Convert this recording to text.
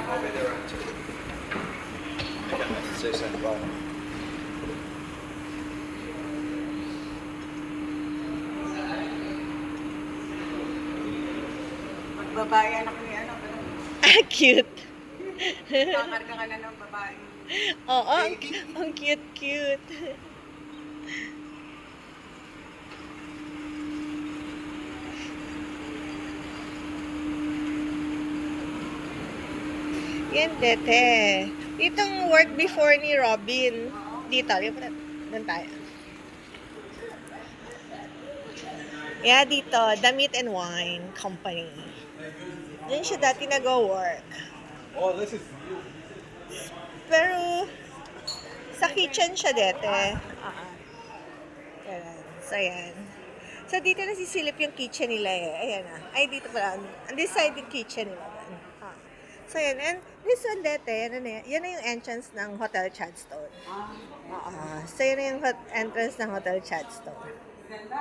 I'll be there around 2. Okay, see you soon. Bye. Babae anak ni ano, Ah, cute. kakarga ka na ng babae. Oo, ang cute-cute. Yan, dete. Ditong work before ni Robin. Dito, doon tayo. Yeah, dito, The Meat and Wine Company. Diyan siya dati nag-work. Oh, this is. Pero, sa kitchen siya dete. Ayan. So, ayan. So, dito nasisilip yung kitchen nila eh. Ayan na. Ay, dito pala. On this side yung kitchen nila. Ah. So, ayan. And this one dete, yan na yung entrance ng Hotel Chadstone. So, yan na yung entrance ng Hotel Chadstone.